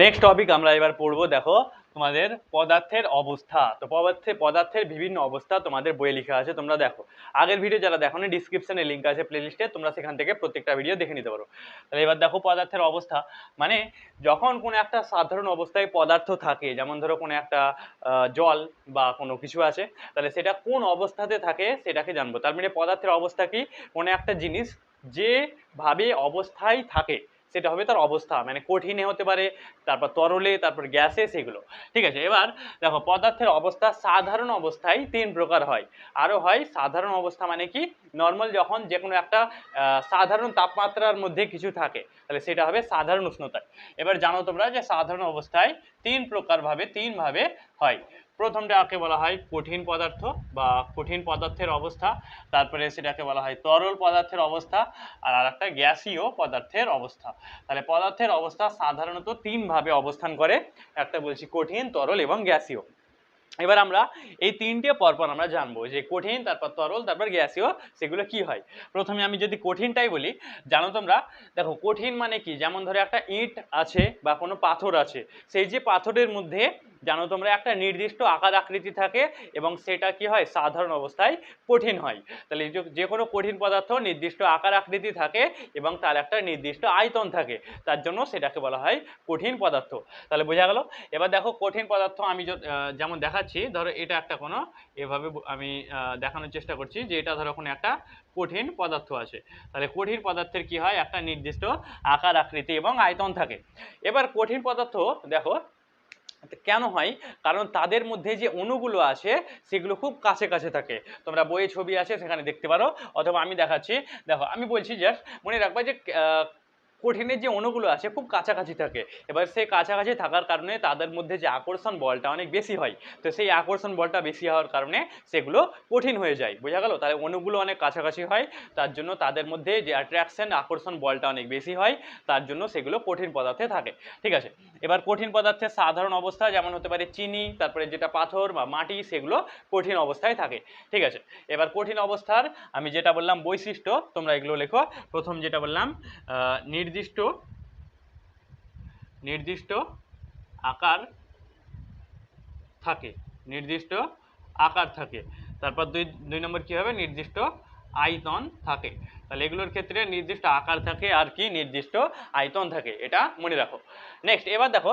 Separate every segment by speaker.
Speaker 1: Next topic আমরা এবার পড়বো। দেখো তোমাদের পদার্থের অবস্থা। তো পদার্থের বিভিন্ন অবস্থা তোমাদের বইয়ে লেখা আছে, তোমরা দেখো। আগের ভিডিও যারা দেখোনি ডিসক্রিপশনে লিংক আছে প্লেলিস্টে, তোমরা সেখান থেকে প্রত্যেকটা ভিডিও দেখে নিতে পারো। তাহলে এবার দেখো পদার্থের অবস্থা মানে যখন কোনো একটা সাধারণ অবস্থায় পদার্থ থাকে, যেমন ধরো কোনো একটা জল বা কোনো কিছু আছে, তাহলে সেটা কোন অবস্থাতে থাকে সেটাকে জানবো। তার মানে পদার্থের অবস্থা কি, কোনো একটা জিনিস যেভাবে অবস্থায় থাকে সেটা হবে তার অবস্থা। মানে কঠিনে হতে পারে, তারপর তরলে, তারপর গ্যাসে, সেগুলো। ঠিক আছে, এবার দেখো পদার্থের অবস্থা সাধারণ অবস্থায় তিন প্রকার হয়। আরও হয় সাধারণ অবস্থা মানে কি, নর্মাল যখন যে কোনো একটা সাধারণ তাপমাত্রার মধ্যে কিছু থাকে তাহলে সেটা হবে সাধারণ উষ্ণতায়। এবার জানো তোমরা যে সাধারণ অবস্থায় তিনভাবে হয়। প্রথমটাকে বলা হয় কঠিন পদার্থ বা কঠিন পদার্থের অবস্থা, তারপরে সেটাকে বলা হয় তরল পদার্থের অবস্থা, আর আরেকটা গ্যাসীয় পদার্থের অবস্থা। তাহলে পদার্থের অবস্থা সাধারণত তিনভাবে অবস্থান করে, একটা বলছি কঠিন, তরল এবং গ্যাসীয়। এবার আমরা এই তিনটে পরপর আমরা জানবো যে কঠিন, তারপর তরল, তারপর গ্যাসীয়, সেগুলো কি হয়। প্রথমে আমি যদি কঠিনটাই বলি, জানো তোমরা, দেখো কঠিন মানে কি, যেমন ধরো একটা ইট আছে বা কোনো পাথর আছে, সেই যে পাথরের মধ্যে জানো তোমরা একটা নির্দিষ্ট আকার আকৃতি থাকে এবং সেটা কি হয় সাধারণ অবস্থায় কঠিন হয়। তাহলে যে কোনো কঠিন পদার্থ নির্দিষ্ট আকার আকৃতি থাকে এবং তার একটা নির্দিষ্ট আয়তন থাকে, তার জন্য সেটাকে বলা হয় কঠিন পদার্থ। তাহলে বোঝা গেল। এবার দেখো কঠিন পদার্থ আমি যেমন দেখাচ্ছি, ধরো এটা একটা কোনো, এভাবে আমি দেখানোর চেষ্টা করছি যে এটা ধরো কোনো একটা কঠিন পদার্থ আছে। তাহলে কঠিন পদার্থের কি হয়, একটা নির্দিষ্ট আকার আকৃতি এবং আয়তন থাকে। এবার কঠিন পদার্থ দেখো কেন হয়, কারণ তাদের মধ্যে যে অণুগুলো আছে সেগুলো খুব কাছে কাছে থাকে। তোমরা বইয়ে ছবি আছে সেখানে দেখতে পারো, অথবা আমি দেখাচ্ছি। দেখো আমি বলছি জাস্ট মনে রাখবা যে কঠিনের যে অণুগুলো আছে খুব কাছাকাছি থাকে। এবার সেই কাছাকাছি থাকার কারণে তাদের মধ্যে যে আকর্ষণ বলটা অনেক বেশি হয়, তো সেই আকর্ষণ বলটা বেশি হওয়ার কারণে সেগুলো কঠিন হয়ে যায়। বোঝা গেল। তাহলে অণুগুলো অনেক কাছাকাছি হয়, তার জন্য তাদের মধ্যে যে অ্যাট্রাকশন, আকর্ষণ বলটা অনেক বেশি হয়, তার জন্য সেগুলো কঠিন পদার্থে থাকে। ঠিক আছে, এবার কঠিন পদার্থের সাধারণ অবস্থা যেমন হতে পারে চিনি, তারপরে যেটা পাথর বা মাটি, সেগুলো কঠিন অবস্থায় থাকে। ঠিক আছে, এবার কঠিন অবস্থার আমি যেটা বললাম বৈশিষ্ট্য, তোমরা এগুলো লেখো। প্রথম যেটা বললাম নির্দিষ্ট আকার থাকে, নির্দিষ্ট আকার থাকে। তারপর দুই নম্বর কি হবে, নির্দিষ্ট আয়তন থাকে। তাহলে এগুলোর ক্ষেত্রে নির্দিষ্ট আকার থাকে আর কি নির্দিষ্ট আয়তন থাকে, এটা মনে রাখো। নেক্সট এবার দেখো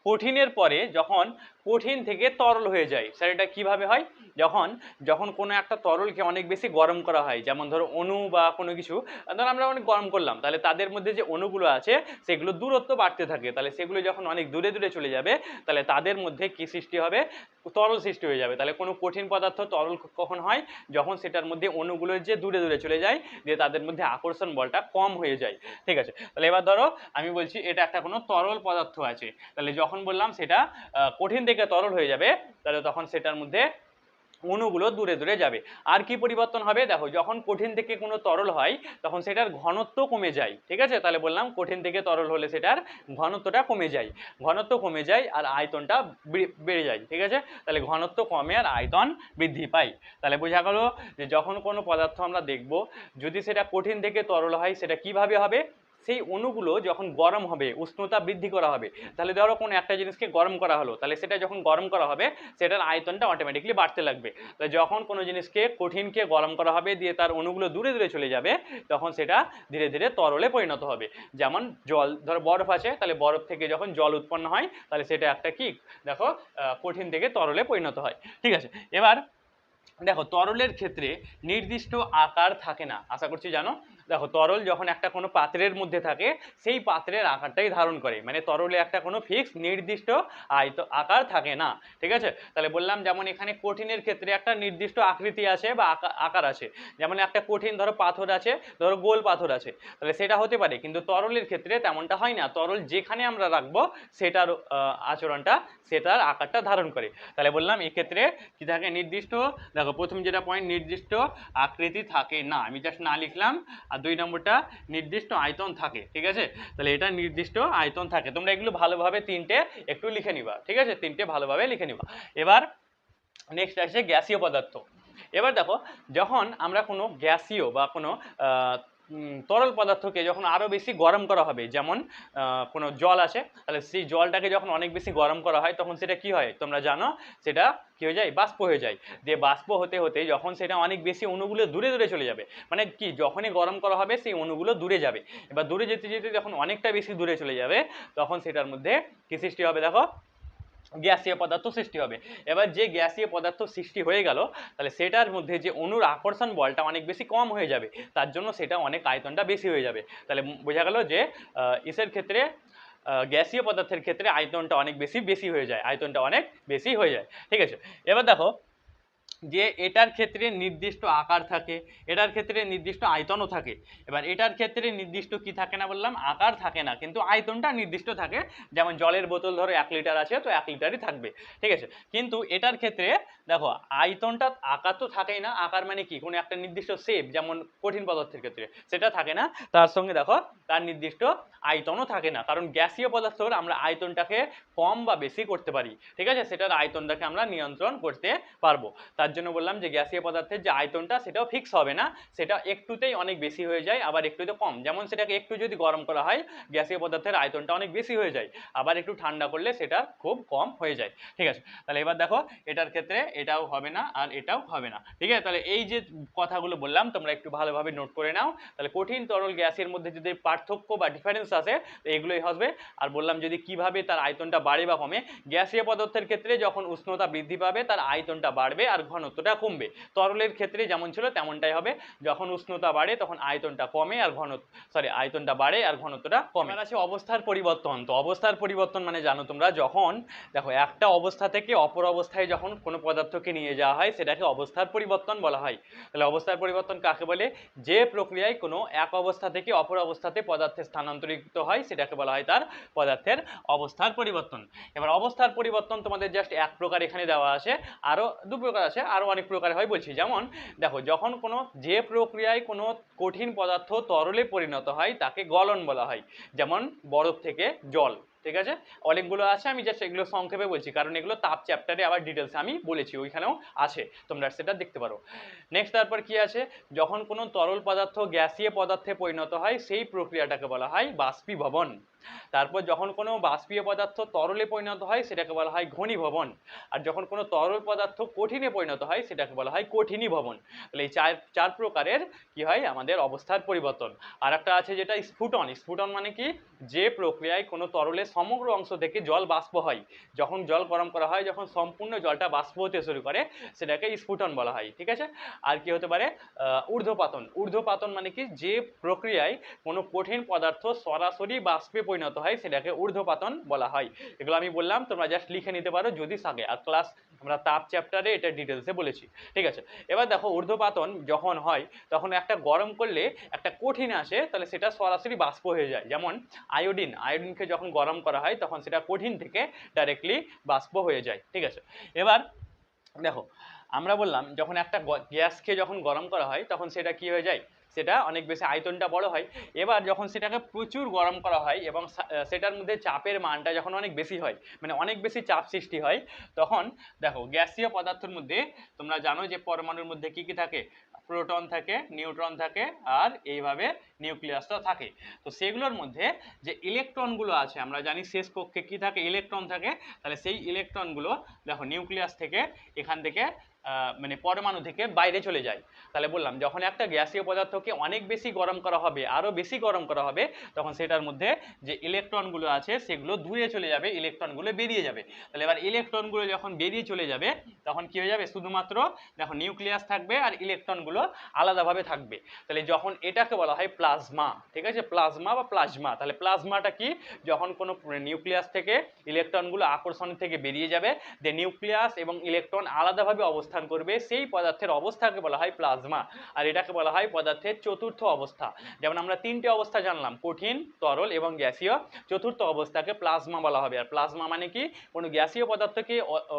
Speaker 1: কঠিনের পরে যখন কঠিন থেকে তরল হয়ে যায়, স্যার এটা কিভাবে হয়, যখন যখন কোনো একটা তরলকে অনেক বেশি গরম করা হয়, যেমন ধরো অণু বা কোনো কিছু ধরো আমরা অনেক গরম করলাম, তাহলে তাদের মধ্যে যে অণুগুলো আছে সেগুলো দূরত্ব বাড়তে থাকে। তাহলে সেগুলো যখন অনেক দূরে দূরে চলে যাবে, তাহলে তাদের মধ্যে কি সৃষ্টি হবে, তরল সৃষ্টি হয়ে যাবে। তাহলে কোনো কঠিন পদার্থ তরল কখন হয়, যখন সেটার মধ্যে অণুগুলো যে দূরে দূরে চলে যায়, দিয়ে তাদের মধ্যে আকর্ষণ বলটা কম হয়ে যায়। ঠিক আছে, তাহলে এবার ধরো আমি বলছি এটা একটা কোনো তরল পদার্থ আছে, তাহলে যখন বললাম সেটা কঠিন থেকে তরল হয়ে যাবে, তাহলে তখন সেটার মধ্যে অণুগুলো দূরে দূরে যাবে। আর কি পরিবর্তন হবে, দেখো যখন কঠিন থেকে কোনো তরল হয় তখন সেটার ঘনত্ব কমে যায়। ঠিক আছে, তাহলে বললাম কঠিন থেকে তরল হলে সেটার ঘনত্বটা কমে যায়, ঘনত্ব কমে যায় আর আয়তনটা বেড়ে যায়। ঠিক আছে, তাহলে ঘনত্ব কমে আর আয়তন বৃদ্ধি পায়। তাহলে বোঝা গেল যে যখন কোনো পদার্থ আমরা দেখব, যদি সেটা কঠিন থেকে তরল হয় সেটা কিভাবে হবে, সেই অণুগুলো যখন গরম হবে, উষ্ণতা বৃদ্ধি করা হবে, তাহলে ধরো কোনো একটা জিনিসকে গরম করা হলো, তাহলে সেটা যখন গরম করা হবে সেটার আয়তনটা অটোমেটিকলি বাড়তে লাগবে। তাহলে যখন কোনো জিনিসকে কঠিনকে গরম করা হবে দিয়ে তার অণুগুলো দূরে দূরে চলে যাবে, তখন সেটা ধীরে ধীরে তরলে পরিণত হবে। যেমন জল, ধরো বরফ আছে, তাহলে বরফ থেকে যখন জল উৎপন্ন হয় তাহলে সেটা একটা কি, দেখো কঠিন থেকে তরলে পরিণত হয়। ঠিক আছে, এবার দেখো তরলের ক্ষেত্রে নির্দিষ্ট আকার থাকে না, আশা করছি জানো। দেখো তরল যখন একটা কোনো পাত্রের মধ্যে থাকে, সেই পাত্রের আকারটাই ধারণ করে, মানে তরলে একটা কোনো ফিক্স নির্দিষ্ট আকার থাকে না। ঠিক আছে, তাহলে বললাম যেমন এখানে কঠিনের ক্ষেত্রে একটা নির্দিষ্ট আকৃতি আছে বা আকার আছে, যেমন একটা কঠিন ধরো পাথর আছে, ধরো গোল পাথর আছে, তাহলে সেটা হতে পারে, কিন্তু তরলের ক্ষেত্রে তেমনটা হয় না। তরল যেখানে আমরা রাখবো সেটার আচরণটা, সেটার আকারটা ধারণ করে। তাহলে বললাম এক্ষেত্রে কি থাকে, নির্দিষ্ট, দেখো প্রথম যেটা পয়েন্ট, নির্দিষ্ট আকৃতি থাকে না, আমি জাস্ট না লিখলাম। আর দুই নম্বরটা নির্দিষ্ট আয়তন থাকে। ঠিক আছে, তাহলে এটা নির্দিষ্ট আয়তন থাকে। তোমরা এগুলো ভালোভাবে তিনটে একটু লিখে নিবা। ঠিক আছে, তিনটে ভালোভাবে লিখে নিবা। এবার নেক্সট আসছে গ্যাসীয় পদার্থ। এবার দেখো যখন আমরা কোনো গ্যাসীয় বা কোনো তরল পদার্থকে যখন আরো বেশি গরম করা হবে, যেমন কোনো জল আছে, তাহলে সেই জলটাকে যখন অনেক বেশি গরম করা হয় তখন সেটা কি হয় তোমরা জানো, সেটা কি হয়ে যায়, বাষ্প হয়ে যায়। দিয়ে বাষ্প হতে হতে যখন সেটা অনেক বেশি অণুগুলো দূরে দূরে চলে যাবে, মানে কি যখনই গরম করা হবে সেই অণুগুলো দূরে যাবে। এবার দূরে যেতে যেতে যখন অনেকটা বেশি দূরে চলে যাবে তখন সেটার মধ্যে কি সৃষ্টি হবে, দেখো গ্যাসীয় পদার্থ সৃষ্টি হবে। এবার যে গ্যাসীয় পদার্থ সৃষ্টি হয়ে গেল, তাহলে সেটার মধ্যে যে অণুর আকর্ষণ বলটা অনেক বেশি কম হয়ে যাবে, তার জন্য সেটা অনেক আয়তনটা বেশি হয়ে যাবে। তাহলে বোঝা গেল যে ইসের ক্ষেত্রে গ্যাসীয় পদার্থের ক্ষেত্রে আয়তনটা অনেক বেশি বেশি হয়ে যায়, আয়তনটা অনেক বেশি হয়ে যায়। ঠিক আছে, এবার দেখো যে এটার ক্ষেত্রে নির্দিষ্ট আকার থাকে, এটার ক্ষেত্রে নির্দিষ্ট আয়তনও থাকে। এবার এটার ক্ষেত্রে নির্দিষ্ট কি থাকে না বললাম, আকার থাকে না, কিন্তু আয়তনটা নির্দিষ্ট থাকে। যেমন জলের বোতল ধরো 1 লিটার আছে, তো 1 লিটারই থাকবে। ঠিক আছে, কিন্তু এটার ক্ষেত্রে দেখো আয়তনটা, আকার তো থাকেই না, আকার মানে কি কোনো একটা নির্দিষ্ট শেপ, যেমন কঠিন পদার্থের ক্ষেত্রে সেটা থাকে না, তার সঙ্গে দেখো তার নির্দিষ্ট আয়তনও থাকে না। কারণ গ্যাসীয় পদার্থর আমরা আয়তনটাকে কম বা বেশি করতে পারি। ঠিক আছে, সেটার আয়তনটাকে আমরা নিয়ন্ত্রণ করতে পারবো। তার জন্য বললাম যে গ্যাসীয় পদার্থের যে আয়তনটা সেটাও ফিক্স হবে না, সেটা একটুতেই অনেক বেশি হয়ে যায়, আবার একটুতে কম। যেমন সেটাকে একটু যদি গরম করা হয় গ্যাসীয় পদার্থের আয়তনটা অনেক বেশি হয়ে যায়, আবার একটু ঠান্ডা করলে সেটা খুব কম হয়ে যায়। ঠিক আছে, তাহলে এবার দেখো এটার ক্ষেত্রে এটাও হবে না আর এটাও হবে না। ঠিক আছে, তাহলে এই যে কথাগুলো বললাম তোমরা একটু ভালোভাবে নোট করে নাও। তাহলে কঠিন তরল গ্যাসের মধ্যে যদি পার্থক্য বা ডিফারেন্স আসে তো এগুলোই হবে। আর বললাম যদি কিভাবে তার আয়তনটা বাড়ে বা কমে, গ্যাসীয় পদার্থের ক্ষেত্রে যখন উষ্ণতা বৃদ্ধি পাবে তার আয়তনটা বাড়বে আর ঘনত্বটা কমবে। তরলের ক্ষেত্রে যেমন ছিল তেমনটাই হবে, যখন উষ্ণতা বাড়ে তখন আয়তনটা কমে আর আয়তনটা বাড়ে আর ঘনত্বটা কমে। এবার আছে অবস্থার পরিবর্তন। তো অবস্থার পরিবর্তন মানে জানো তোমরা, যখন দেখো একটা অবস্থা থেকে অপর অবস্থায় যখন কোনো পদার্থকে নিয়ে যাওয়া হয় সেটাকে অবস্থার পরিবর্তন বলা হয়। তাহলে অবস্থার পরিবর্তন কাকে বলে, যে প্রক্রিয়ায় কোনো এক অবস্থা থেকে অপর অবস্থাতে পদার্থের স্থানান্তরিত হয় সেটাকে বলা হয় তার পদার্থের অবস্থার পরিবর্তন। এবার অবস্থার পরিবর্তন তোমাদের জাস্ট এক প্রকার এখানে দেওয়া আছে, আরো দু প্রকার আছে, আরো অনেক প্রকার হয় বলছি। যেমন দেখো যখন কোনো যে প্রক্রিয়ায় কোনো কঠিন পদার্থ তরলে পরিণত হয় তাকে গলন বলা হয়। যেমন বরফ থেকে জল। ঠিক আছে, অনেকগুলো আছে, আমি জাস্ট এগুলো সংক্ষেপে বলছি কারণ এগুলো তাপ চ্যাপ্টারে আবার ডিটেলসে আমি বলেছি, ওইখানেও আছে, তোমরা সেটা দেখতে পারো। নেক্সট তারপর কি আছে, যখন কোনো তরল পদার্থ গ্যাসীয় পদার্থে পরিণত হয় সেই প্রক্রিয়াটাকে বলা হয় বাষ্পীভবন। তারপর যখন কোনো বাষ্পীয় পদার্থ তরলে পরিণত হয় সেটাকে বলা হয় ঘনীভবন। আর যখন কোনো তরল পদার্থ কঠিনে পরিণত হয় সেটাকে বলা হয় কঠিনীভবন। তাহলে এই চার প্রকারের কি হয় আমাদের অবস্থার পরিবর্তন। আর একটা আছে যেটা স্ফুটন। স্ফুটন মানে কি, যে প্রক্রিয়ায় কোনো তরলের সমগ্র অংশ থেকে জল বাষ্প হয়, যখন জল গরম করা হয় যখন সম্পূর্ণ জলটা বাষ্প হতে শুরু করে সেটাকে স্ফুটন বলা হয়। ঠিক আছে, আর কি হতে পারে, ঊর্ধ্বপাতন। ঊর্ধ্বপাতন মানে কি, যে প্রক্রিয়ায় কোনো কঠিন পদার্থ সরাসরি বাষ্পে পরিণত হয় সেটাকে ঊর্ধ্বপাতন বলা হয়। এগুলো আমি বললাম, তোমরা জাস্ট লিখে নিতে পারো যদি থাকে, আর ক্লাস আমরা তাপ চ্যাপ্টারে এটা ডিটেলসে বলেছি। ঠিক আছে, এবার দেখো ঊর্ধ্বপাতন যখন হয় তখন একটা গরম করলে একটা কঠিন আসে, তাহলে সেটা সরাসরি বাষ্প হয়ে যায়। যেমন আয়োডিনকে যখন গরম করা হয় তখন সেটা কঠিন থেকে ডাইরেক্টলি বাষ্প হয়ে যায়। ঠিক আছে, এবার দেখো আমরা বললাম যখন একটা গ্যাসকে যখন গরম করা হয় তখন সেটা কি হয়ে যায়, সেটা অনেক বেশি আয়তনটা বড় হয়। এবার যখন সেটাকে প্রচুর গরম করা হয় এবং সেটার মধ্যে চাপের মানটা যখন অনেক বেশি হয়, মানে অনেক বেশি চাপ সৃষ্টি হয়, তখন দেখো গ্যাসীয় পদার্থের মধ্যে তোমরা জানো যে পরমাণুর মধ্যে কি কি থাকে, প্রোটন থাকে, নিউট্রন থাকে, আর এইভাবে নিউক্লিয়াসটা থাকে। তো সেগুলোর মধ্যে যে ইলেকট্রনগুলো আছে, আমরা জানি শেষ কক্ষে কি থাকে, ইলেকট্রন থাকে। তাহলে সেই ইলেকট্রনগুলো দেখো নিউক্লিয়াস থেকে এখান থেকে মানে পরমাণু থেকে বাইরে চলে যায়। তাহলে বললাম যখন একটা গ্যাসীয় পদার্থকে অনেক বেশি গরম করা হবে, আরো বেশি গরম করা হবে, তখন সেটার মধ্যে যে ইলেকট্রনগুলো আছে সেগুলো দূরে চলে যাবে, ইলেকট্রনগুলো বেরিয়ে যাবে। তাহলে এবার ইলেকট্রনগুলো যখন বেরিয়ে চলে যাবে তখন কি হয়ে যাবে, শুধুমাত্র দেখো নিউক্লিয়াস থাকবে আর ইলেকট্রনগুলো আলাদাভাবে থাকবে। তাহলে যখন এটাকে বলা হয় প্লাজমা। ঠিক আছে, প্লাজমা বা প্লাজমা। তাহলে প্লাজমাটা কি, যখন কোনো নিউক্লিয়াস থেকে ইলেকট্রনগুলো আকর্ষণ থেকে বেরিয়ে যাবে, যে নিউক্লিয়াস এবং ইলেকট্রন আলাদাভাবে অবস্থান করবে, সেই পদার্থের অবস্থাকে বলা হয় প্লাজমা। আর এটাকে বলা হয় পদার্থের চতুর্থ অবস্থা। যেমন আমরা তিনটে অবস্থা জানলাম, কঠিন, তরল এবং গ্যাসীয়। চতুর্থ অবস্থাকে প্লাজমা বলা হবে। আর প্লাজমা মানে কি, কোনো গ্যাসীয় পদার্থকে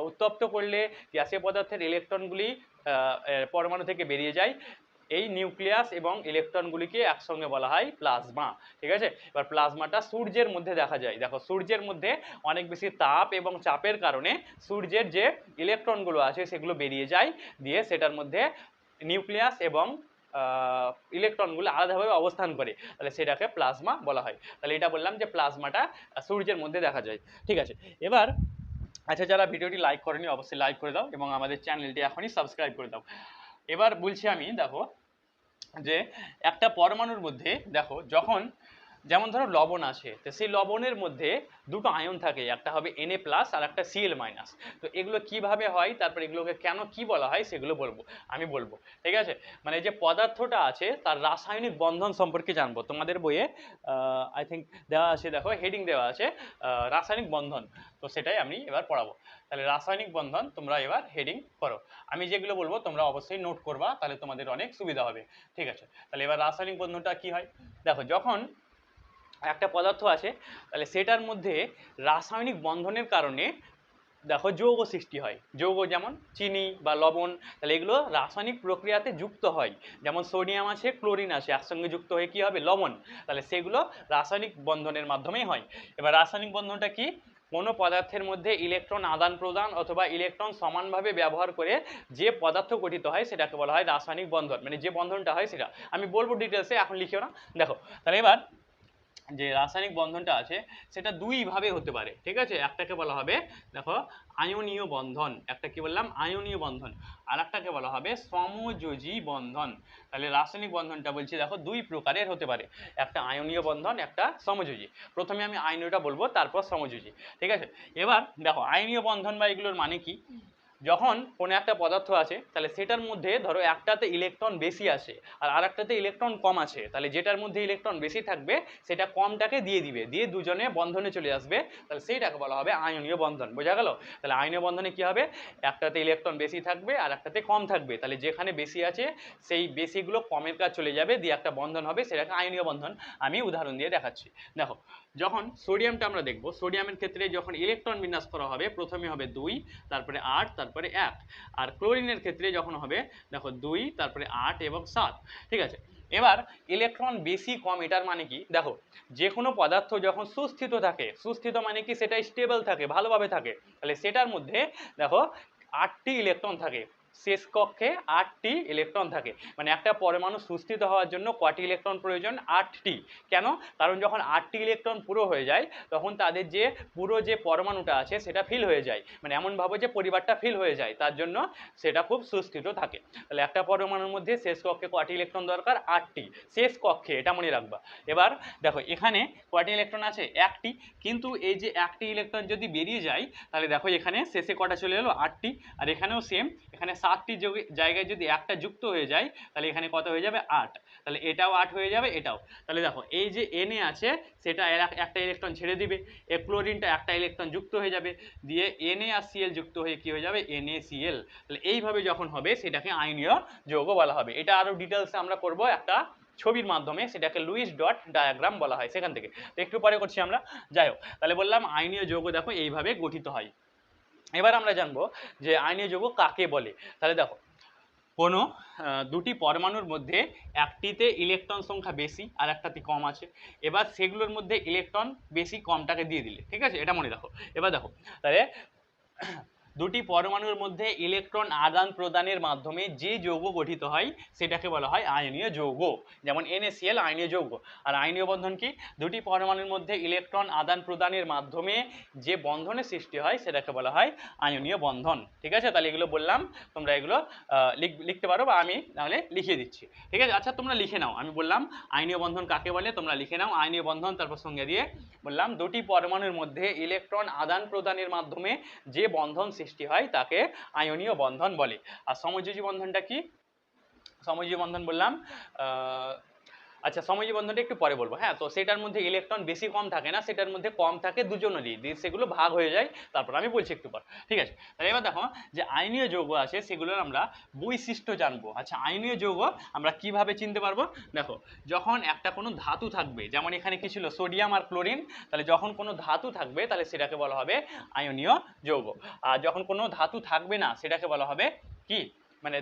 Speaker 1: উত্তপ্ত করলে গ্যাসীয় পদার্থের ইলেকট্রনগুলি পরমাণু থেকে বেরিয়ে যায়, এই নিউক্লিয়াস এবং ইলেকট্রনগুলিকে একসঙ্গে বলা হয় প্লাজমা। ঠিক আছে, এবার প্লাজমাটা সূর্যের মধ্যে দেখা যায়। দেখো সূর্যের মধ্যে অনেক বেশি তাপ এবং চাপের কারণে সূর্যের যে ইলেকট্রনগুলো আছে সেগুলো বেরিয়ে যায়, দিয়ে সেটার মধ্যে নিউক্লিয়াস এবং ইলেকট্রনগুলো আলাদাভাবে অবস্থান করে, তাহলে সেটাকে প্লাজমা বলা হয়। তাহলে এটা বললাম যে প্লাজমাটা সূর্যের মধ্যে দেখা যায়। ঠিক আছে, এবার আচ্ছা, যারা ভিডিওটি লাইক করেনি অবশ্যই লাইক করে দাও এবং আমাদের চ্যানেলটি এখনই সাবস্ক্রাইব করে দাও। এবার বলছি আমি, দেখো যে একটা পরমাণুর মধ্যে দেখো যখন, যেমন ধরো লবণ আছে, তো সেই লবণের মধ্যে দুটো আয়ন থাকে, একটা হবে Na+ আর একটা Cl-। তো এগুলো কিভাবে হয়, তারপর এগুলোকে কেন কি বলা হয় সেগুলো আমি বলবো। ঠিক আছে, মানে যে পদার্থটা আছে তার রাসায়নিক বন্ধন সম্পর্কে জানবো। তোমাদের বইয়ে আই থিঙ্ক দেওয়া আছে, দেখো হেডিং দেওয়া আছে রাসায়নিক বন্ধন, তো সেটাই আমি এবার পড়াবো। তাহলে রাসায়নিক বন্ধন তোমরা এবার হেডিং করো, আমি যেগুলো বলবো তোমরা অবশ্যই নোট করবা, তাহলে তোমাদের অনেক সুবিধা হবে। ঠিক আছে, তাহলে এবার রাসায়নিক বন্ধনটা কি হয়, দেখো যখন একটা পদার্থ আছে তাহলে সেটার মধ্যে রাসায়নিক বন্ধনের কারণে দেখো যৌগ সৃষ্টি হয়। যৌগ যেমন চিনি বা লবণ, তাহলে এগুলো রাসায়নিক প্রক্রিয়াতে যুক্ত হয়, যেমন সোডিয়াম আছে ক্লোরিন আছে একসঙ্গে যুক্ত হয়ে কি হবে লবণ, তাহলে সেগুলো রাসায়নিক বন্ধনের মাধ্যমেই হয়। এবার রাসায়নিক বন্ধনটা কি, কোনো পদার্থের মধ্যে ইলেকট্রন আদান প্রদান অথবা ইলেকট্রন সমানভাবে ব্যবহার করে যে পদার্থ গঠিত হয় সেটাকে বলা হয় রাসায়নিক বন্ধন, মানে যে বন্ধনটা হয় সেটা আমি বলবো ডিটেলসে, এখন লিখিও না। দেখো তাহলে এবার যে রাসায়নিক বন্ধনটা আছে সেটা দুই ভাবে হতে পারে। ঠিক আছে, একটাকে বলা হবে দেখো আয়নীয় বন্ধন, একটা কি বললাম আয়নীয় বন্ধন, আর একটাকে বলা হবে সমযোজী বন্ধন। তাহলে রাসায়নিক বন্ধনটা বলছি দেখো দুই প্রকারের হতে পারে, একটা আয়নীয় বন্ধন একটা সমযোজী। প্রথমে আমি আয়নীয়টা বলবো তারপর সমযোজী। ঠিক আছে, এবার দেখো আয়নীয় বন্ধন বা এগুলোর মানে কি, যখন কোনো একটা পদার্থ আছে তাহলে সেটার মধ্যে ধরো একটাতে ইলেকট্রন বেশি আছে আর আরেকটাতে ইলেকট্রন কম আছে, তাহলে যেটার মধ্যে ইলেকট্রন বেশি থাকবে সেটা কমটাকে দিয়ে দিবে, দিয়ে দুজনে বন্ধনে চলে আসবে, তাহলে সেইটাকে বলা হবে আয়নীয় বন্ধন। বোঝা গেল? তাহলে আয়নীয় বন্ধনে কি হবে, একটাতে ইলেকট্রন বেশি থাকবে আর একটাতে কম থাকবে, তাহলে যেখানে বেশি আছে সেই বেশিগুলো কমের কাজ চলে যাবে, দিয়ে একটা বন্ধন হবে, সেটাকে আয়নীয় বন্ধন। আমি উদাহরণ দিয়ে দেখাচ্ছি। দেখো যখন সোডিয়ামটা আমরা দেখব, সোডিয়ামের ক্ষেত্রে যখন ইলেকট্রন বিন্যাস করা হবে প্রথমে হবে 2, তারপরে 8, তারপরে 1। আর ক্লোরিনের ক্ষেত্রে যখন হবে দেখো 2, তারপরে 8 এবং 7। ঠিক আছে, এবার ইলেকট্রন বেশি কম এটার মানে কি, দেখো যে কোনো পদার্থ যখন সুস্থিত থাকে, সুস্থিত মানে কি সেটা স্টেবল থাকে, ভালোভাবে থাকে, তাহলে সেটার মধ্যে দেখো 8টি ইলেকট্রন থাকে, শেষ কক্ষে 8টি ইলেকট্রন থাকে। মানে একটা পরমাণু সুস্থিত হওয়ার জন্য কটি ইলেকট্রন প্রয়োজন, 8টি। কেন, কারণ যখন 8টি ইলেকট্রন পুরো হয়ে যায় তখন তাদের যে পুরো যে পরমাণুটা আছে সেটা ফিল হয়ে যায়, মানে এমন ভাবে যে পরিবারটা ফিল হয়ে যায়, তার জন্য সেটা খুব সুস্থিত থাকে। তাহলে একটা পরমাণুর মধ্যে শেষ কক্ষে কটি ইলেকট্রন দরকার, 8টি, শেষ কক্ষে, এটা মনে রাখবা। এবার দেখো এখানে কটি ইলেকট্রন আছে, 1টি, কিন্তু এই যে 1টি ইলেকট্রন যদি বেরিয়ে যায় তাহলে দেখো এখানে শেষে কটা চলে এলো, 8টি, আর এখানেও সেম, এখানে 7টি জায়গায় যদি একটা যুক্ত হয়ে যায় তাহলে এখানে কত হয়ে যাবে, 8, তাহলে এটাও 8 হয়ে যাবে, এটাও। তাহলে দেখো এই যে Na আছে সেটা একটা ইলেকট্রন ছেড়ে দিবে, ক্লোরিনটা একটা ইলেকট্রন যুক্ত হয়ে যাবে, দিয়ে Na আর Cl যুক্ত হয়ে কি হয়ে যাবে, NaCl। তাহলে এইভাবে যখন হবে সেটাকে আয়নীয় যৌগ বলা হবে। এটা আরো ডিটেলসে আমরা করব একটা ছবির মাধ্যমে, সেটাকে লুইস ডট ডায়াগ্রাম বলা হয় সেখান থেকে, তো একটু পরে করছি আমরা। যাই হোক, তাহলে বললাম আয়নীয় যৌগ দেখো এইভাবে গঠিত হয়। এবার আমরা জানবো যে আয়নীয় যৌগ কাকে বলে। তাহলে দেখো কোনো দুটি পরমাণুর মধ্যে একটিতে ইলেকট্রন সংখ্যা বেশি আর একটাতে কম আছে, এবার সেগুলোর মধ্যে ইলেকট্রন বেশি কমটাকে দিয়ে দিলে, ঠিক আছে, এটা মনে রাখো। এবার দেখো তাহলে দুটি পরমাণুর মধ্যে ইলেকট্রন আদান প্রদানের মাধ্যমে যে যৌগ গঠিত হয় সেটাকে বলা হয় আয়নীয় যৌগ। যেমন NaCl আয়নীয় যৌগ। আর আয়নীয় বন্ধন কি, দুটি পরমাণুর মধ্যে ইলেকট্রন আদান প্রদানের মাধ্যমে যে বন্ধনের সৃষ্টি হয় সেটাকে বলা হয় আয়নীয় বন্ধন। ঠিক আছে, তাহলে এগুলো বললাম, তোমরা এগুলো লিখতে পারো বা আমি তাহলে লিখিয়ে দিচ্ছি। ঠিক আছে, আচ্ছা তোমরা লিখে নাও, আমি বললাম আয়নীয় বন্ধন কাকে বলে, তোমরা লিখে নাও আয়নীয় বন্ধন, তারপর সঙ্গে দিয়ে বললাম দুটি পরমাণুর মধ্যে ইলেকট্রন আদান প্রদানের মাধ্যমে যে বন্ধন সৃষ্টি হয় তাকে আয়নীয় বন্ধন বলে। আর সমযোজী বন্ধনটা কি, সমযোজী বন্ধন বললাম আচ্ছা সমযোজী বন্ধনটা একটু পরে বলবো, হ্যাঁ। তো সেটার মধ্যে ইলেকট্রন বেশি কম থাকে না, সেটার মধ্যে কম থাকে দুজনেরই, দিয়ে সেগুলো ভাগ হয়ে যায়, তারপর আমি বলছি একটু পর। ঠিক আছে, তাহলে এবার দেখো যে আয়নীয় যৌগ আছে সেগুলোর আমরা বৈশিষ্ট্য জানবো। আচ্ছা আয়নীয় যৌগ আমরা কিভাবে চিনতে পারবো, দেখো যখন একটা কোনো ধাতু থাকবে, যেমন এখানে কি ছিল সোডিয়াম আর ক্লোরিন, তাহলে যখন কোনো ধাতু থাকবে তাহলে সেটাকে বলা হবে আয়নীয় যৌগ। আর যখন কোনো ধাতু থাকবে না সেটাকে বলা হবে কি, মানে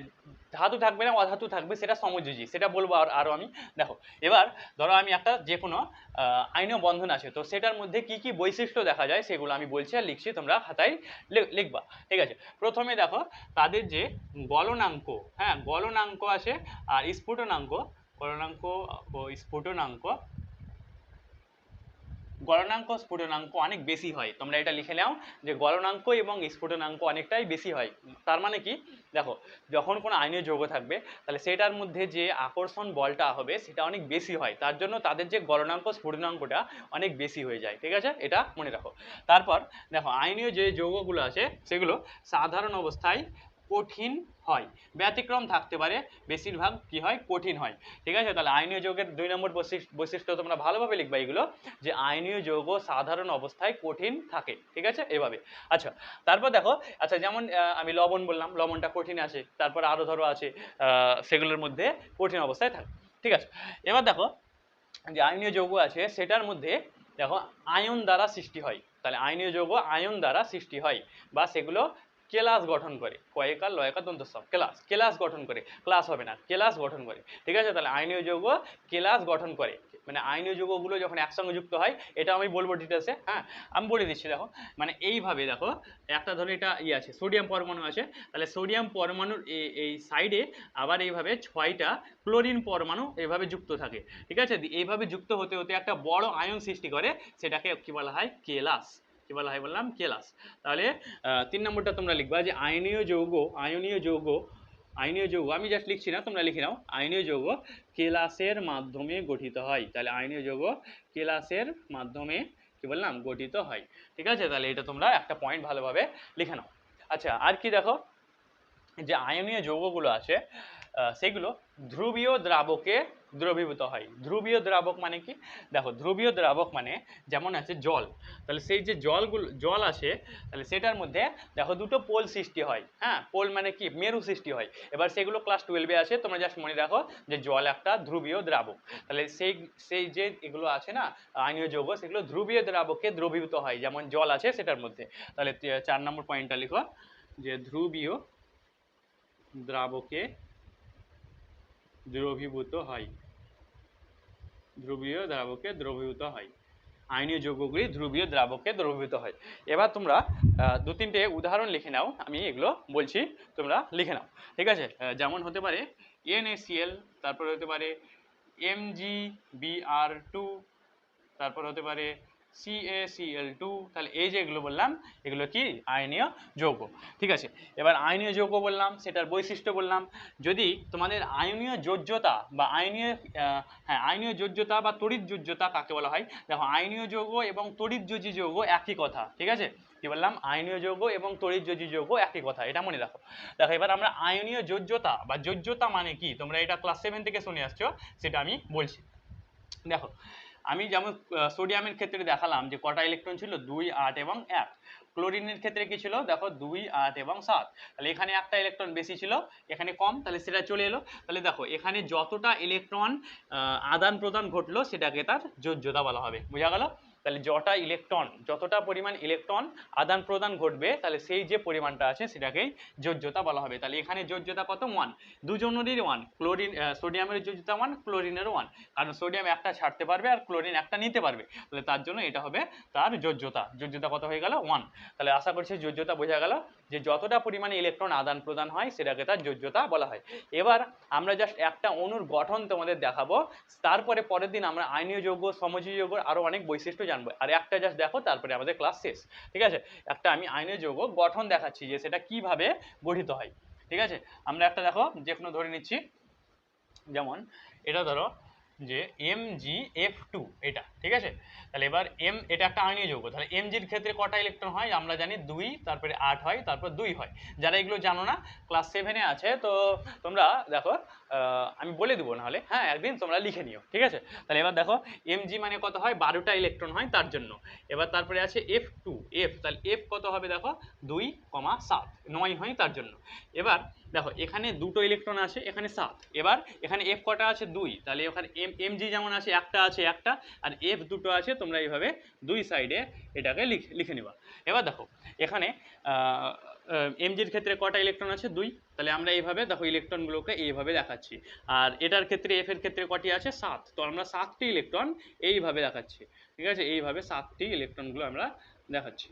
Speaker 1: ধাতু থাকবে না অধাতু থাকবে সেটা সমযোজী, সেটা বলবো আরও আমি। দেখো এবার ধরো আমি একটা যে কোনো আইনীয় বন্ধন আছে, তো সেটার মধ্যে কি কি বৈশিষ্ট্য দেখা যায় সেগুলো আমি বলছি আর লিখছি, তোমরা খাতায় লিখবা, ঠিক আছে। প্রথমে দেখো তাদের যে গলনাঙ্ক, হ্যাঁ গলনাঙ্ক আছে আর স্ফুটনাঙ্ক, গলনাঙ্ক ও স্ফুটনাঙ্ক, গলনাঙ্ক স্ফুটনাঙ্ক অনেক বেশি হয়। তোমরা এটা লিখে নাও যে গলনাঙ্ক এবং স্ফুটনাঙ্ক অনেকটাই বেশি হয়। তার মানে কি, দেখো যখন কোনো আইনীয় যৌগ থাকবে তাহলে সেটার মধ্যে যে আকর্ষণ বলটা হবে সেটা অনেক বেশি হয়, তার জন্য তাদের যে গলনাঙ্ক স্ফুটনাঙ্কটা অনেক বেশি হয়ে যায়, ঠিক আছে, এটা মনে রাখো। তারপর দেখো আইনীয় যে যৌগগুলো আছে সেগুলো সাধারণ অবস্থায় কঠিন হয়, ব্যতিক্রম থাকতে পারে, বেশিরভাগ কি হয় কঠিন হয়, ঠিক আছে। তাহলে আইনীয় যৌগের 2 নম্বর বৈশিষ্ট্য তোমরা ভালোভাবে লিখবা এগুলো, যে আইনীয় যৌগ সাধারণ অবস্থায় কঠিন থাকে, ঠিক আছে এভাবে। আচ্ছা তারপর দেখো, আচ্ছা যেমন আমি লবণ বললাম, লবণটা কঠিন আছে, তারপর আরও ধরো আছে সেগুলোর মধ্যে কঠিন অবস্থায় থাকে, ঠিক আছে। এবার দেখো যে আইনীয় যৌগ আছে সেটার মধ্যে দেখো আয়ন দ্বারা সৃষ্টি হয়, তাহলে আইনীয় যৌগ আয়ন দ্বারা সৃষ্টি হয় বা সেগুলো কেলাস গঠন করে, কয়েকার লয়কার দন্ত সব কেলাস, কেলাস গঠন করে, ক্লাস হবে না, কেলাস গঠন করে, ঠিক আছে। তাহলে আইনীয় যৌগ কেলাস গঠন করে, মানে আইনীয় যৌগগুলো যখন একসঙ্গে যুক্ত হয়, এটা আমি বলবো ডিটেলসে, হ্যাঁ আমি বলে দিচ্ছি। দেখো মানে এইভাবে দেখো একটা ধরো এটা আছে সোডিয়াম পরমাণু আছে, তাহলে সোডিয়াম পরমাণুর এই সাইডে আবার এইভাবে 6টা ক্লোরিন পরমাণু এইভাবে যুক্ত থাকে, ঠিক আছে। এইভাবে যুক্ত হতে হতে একটা বড় আয়ন সৃষ্টি করে, সেটাকে কি বলা হয় কেলাস, কি বলা হয় বললাম কেলাস। তাহলে 3 নম্বরটা তোমরা লিখবা যে আয়নীয় যৌগ, আয়নীয় যৌগ আমি জাস্ট লিখছি না, তোমরা লিখে নাও, আয়নীয় যৌগ কেলাসের মাধ্যমে গঠিত হয়, তাহলে আয়নীয় যৌগ কেলাসের মাধ্যমে কি বললাম গঠিত হয়, ঠিক আছে। তাহলে এটা তোমরা একটা পয়েন্ট ভালোভাবে লিখে নাও। আচ্ছা আর কি দেখো, যে আয়নীয় যৌগগুলো আছে সেগুলো ধ্রুবীয় দ্রাবকে দ্রবীভূত হয়। ধ্রুবীয় দ্রাবক মানে কি, দেখো ধ্রুবীয় দ্রাবক মানে যেমন আছে জল, তাহলে সেই যে জল আছে তাহলে সেটার মধ্যে দেখো দুটো পোল সৃষ্টি হয়, হ্যাঁ পোল মানে কি মেরু সৃষ্টি হয়। এবার সেগুলো ক্লাস 12-এ আছে, তোমরা জাস্ট মনে রাখো যে জল একটা ধ্রুবীয় দ্রাবক, তাহলে সেই যে এগুলো আছে না আয়নীয় যৌগ, সেগুলো ধ্রুবীয় দ্রাবকে দ্রবীভূত হয়, যেমন জল আছে সেটার মধ্যে। তাহলে 4 নম্বর পয়েন্টটা লিখো যে ধ্রুবীয় দ্রাবকে দ্রবীভূত হয়, ধ্রুবীয় দ্রাবকে দ্রবীভূত হয়, আয়নীয় যৌগগুলি ধ্রুবীয় দ্রাবকে দ্রবীভূত হয়। এবার তোমরা 2-3টে উদাহরণ লিখে নাও, আমি এগুলো বলছি তোমরা লিখে নাও, ঠিক আছে। যেমন হতে পারে NaCl, তারপর হতে পারে MgBr2, তারপর হতে পারে CaCl2, তাহলে এই যে এগুলো বললাম এগুলো কি আয়নীয় যৌগ, ঠিক আছে। এবার আয়নীয় যৌগ বললাম, সেটার বৈশিষ্ট্য বললাম। যদি তোমাদের আয়নীয় যোজ্যতা বা আয়নীয় যোজ্যতা বা তড়িৎ যোজ্যতা কাকে বলা হয়, দেখো আয়নীয় যৌগ এবং তড়িৎযোজী যৌগ একই কথা, ঠিক আছে। কি বললাম, আয়নীয় যৌগ এবং তড়িৎযোজী যৌগ একই কথা, এটা মনে রাখো। দেখো এবার আমরা আয়নীয় যোজ্যতা বা যোজ্যতা মানে কি, তোমরা এটা ক্লাস 7 থেকে শুনে আসছো, সেটা আমি বলছি। দেখো আমি যেমন সোডিয়ামের ক্ষেত্রে দেখালাম যে কটা ইলেকট্রন ছিল 2, 8 এবং 1। ক্লোরিনের ক্ষেত্রে কি ছিল, দেখো 2, 8 এবং 7। তাহলে এখানে একটা ইলেকট্রন বেশি ছিল, এখানে কম, তাহলে সেটা চলে এলো। তাহলে দেখো এখানে যতটা ইলেকট্রন আদান প্রদান ঘটলো সেটাকে তার যোজ্যতা বলা হবে, বোঝা গেল। তাহলে যতটা পরিমাণ ইলেকট্রন আদান প্রদান ঘটবে, তাহলে সেই যে পরিমাণটা আছে সেটাকেই যোজ্যতা বলা হবে। তাহলে এখানে যোজ্যতা কত, 1, দুজনেরই 1, সোডিয়ামের যোজ্যতা 1, ক্লোরিনেরও 1, কারণ সোডিয়াম একটা ছাড়তে পারবে আর ক্লোরিন একটা নিতে পারবে, তাহলে তার জন্য এটা হবে তার যোজ্যতা কত হয়ে গেল, 1। তাহলে আশা করছি যোজ্যতা বোঝা গেল, যে যতটা পরিমাণে ইলেকট্রন আদান প্রদান হয় সেটাকে তার যোজ্যতা বলা হয়। এবার আমরা জাস্ট একটা অণুর গঠন তোমাদের দেখাবো, তারপরে পরের দিন আমরা আয়নীয় যৌগ, সমযোজী যৌগের আরো অনেক বৈশিষ্ট্য জানবো। আর একটা জাস্ট দেখো, তারপরে আমাদের ক্লাস শেষ, ঠিক আছে। একটা আমি আয়নীয় যৌগ গঠন দেখাচ্ছি যে সেটা কিভাবে গঠিত হয়, ঠিক আছে। আমরা একটা দেখো যে কোনো ধরে নিচ্ছি, যেমন এটা ধরো যে MgF2, এটা ঠিক আছে। তাহলে এবার এটা একটা আয়নীয় যৌগ, তাহলে Mgর ক্ষেত্রে কটা ইলেকট্রন হয় আমরা জানি 2, তারপরে 8 হয়, তারপর 2 হয়। যারা এগুলো জানো না ক্লাস 7-এ আছে, তো তোমরা দেখো আমি বলে দেবো, নাহলে হ্যাঁ একদিন তোমরা লিখে নিও, ঠিক আছে। তাহলে এবার দেখো Mg মানে কত হয়, 12টা ইলেকট্রন হয় তার জন্য। এবার তারপরে আছে F2, তাহলে F কত হবে দেখো 2, 7, 9 হয় তার জন্য। এবার দেখো এখানে দুটো ইলেকট্রন আছে, এখানে 7, এবার এখানে F কটা আছে 2, তাহলে ওখানে Mg যেমন আছে একটা, আর F দুটো আছে, তোমরা এইভাবে দুই সাইডে এটাকে লিখে নিবা। এবার দেখো এখানে এমজির ক্ষেত্রে কটা ইলেকট্রন আছে 2, তাহলে আমরা এইভাবে দেখো ইলেকট্রনগুলোকে এইভাবে দেখাচ্ছি। আর এটার ক্ষেত্রে এফ এর ক্ষেত্রে কটি আছে 7, তো আমরা 7টি ইলেকট্রন এইভাবে দেখাচ্ছি, ঠিক আছে, এইভাবে 7টি ইলেকট্রনগুলো আমরা দেখাচ্ছি।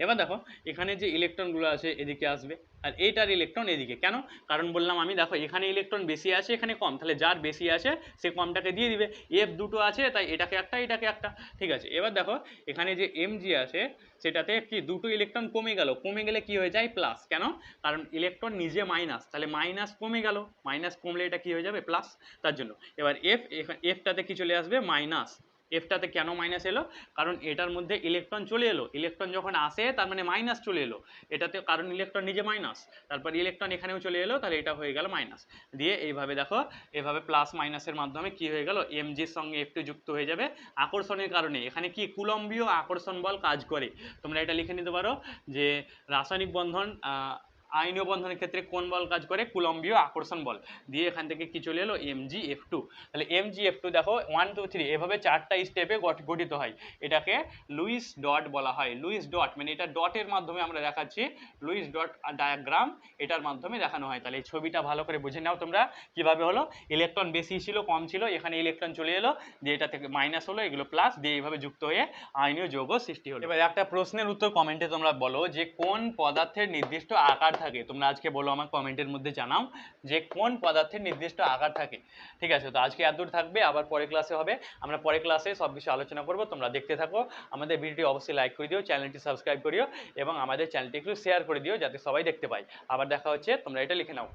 Speaker 1: এবার দেখো এখানে যে ইলেকট্রনগুলো আছে এদিকে আসবে, আর এইটার ইলেকট্রন এদিকে, কেন? কারণ বললাম আমি দেখো এখানে ইলেকট্রন বেশি আছে এখানে কম, তাহলে যার বেশি আছে সে কমটাকে দিয়ে দিবে। এফ দুটো আছে তাই এটাকে একটা এটাকে একটা, ঠিক আছে। এবার দেখো এখানে যে এমজি আছে সেটাতে কি দুটো ইলেকট্রন কমে গেল, কমে গেলে কি হয়ে যায় প্লাস, কেন? কারণ ইলেকট্রন নিজে মাইনাস, তাহলে মাইনাস কমে গেল, মাইনাস কমলে এটা কি হয়ে যাবে প্লাস, তার জন্য। এবার এফটাতে কি চলে আসবে মাইনাস, এফটাতে কেন মাইনাস এলো? কারণ এটার মধ্যে ইলেকট্রন চলে এলো, ইলেকট্রন যখন আসে তার মানে মাইনাস চলে এলো এটাতে, কারণ ইলেকট্রন নিজে মাইনাস, তারপর ইলেকট্রন এখানেও চলে এলো, তাহলে এটা হয়ে গেল মাইনাস। দিয়ে এইভাবে দেখো এভাবে প্লাস মাইনাসের মাধ্যমে কি হয়ে গেল এমজির সঙ্গে এফ টু যুক্ত হয়ে যাবে আকর্ষণের কারণে। এখানে কি কুলম্বীয় আকর্ষণ বল কাজ করে, তোমরা এটা লিখে নিতে পারো যে রাসায়নিক বন্ধন আইনীয় বন্ধনের ক্ষেত্রে কোন বল কাজ করে? কুলম্বীয় আকর্ষণ বল। দিয়ে এখান থেকে কি চলে এলো MgF2, তাহলে MgF2 দেখো 1 2 3 এভাবে 4টা স্টেপে গঠিত হয়, এটাকে লুইস ডট বলা হয়। লুইস ডট মানে এটা ডটের মাধ্যমে আমরা দেখাচ্ছি, লুইস ডট ডায়াগ্রাম এটার মাধ্যমে দেখানো হয়। তাহলে এই ছবিটা ভালো করে বুঝে নাও তোমরা কিভাবে হলো, ইলেকট্রন বেশি ছিল কম ছিল, এখানে ইলেকট্রন চলে এলো দিয়ে এটা থেকে মাইনাস হলো, এগুলো প্লাস দিয়ে এইভাবে যুক্ত হয়ে আয়নীয় যৌগ সৃষ্টি হলো। এবার একটা প্রশ্নের উত্তর কমেন্টে তোমরা বলো যে কোন পদার্থের নির্দিষ্ট আকার থাকে, তোমরা আজকে বলো আমার কমেন্টের মধ্যে জানাও যে কোন পদার্থের নির্দিষ্ট আকার থাকে। ঠিক আছে, তো আজকে এতদূর থাকবে, আবার পরের ক্লাসে হবে, আমরা পরের ক্লাসে সব বিষয়ে আলোচনা করব। তোমরা দেখতে থাকো, আমাদের ভিডিওটি অবশ্যই লাইক করে দিও, চ্যানেলটি সাবস্ক্রাইব করিও এবং আমাদের চ্যানেলটি একটু শেয়ার করে দিও যাতে সবাই দেখতে পায়। আবার দেখা হচ্ছে, তোমরা এটা লিখে নাও।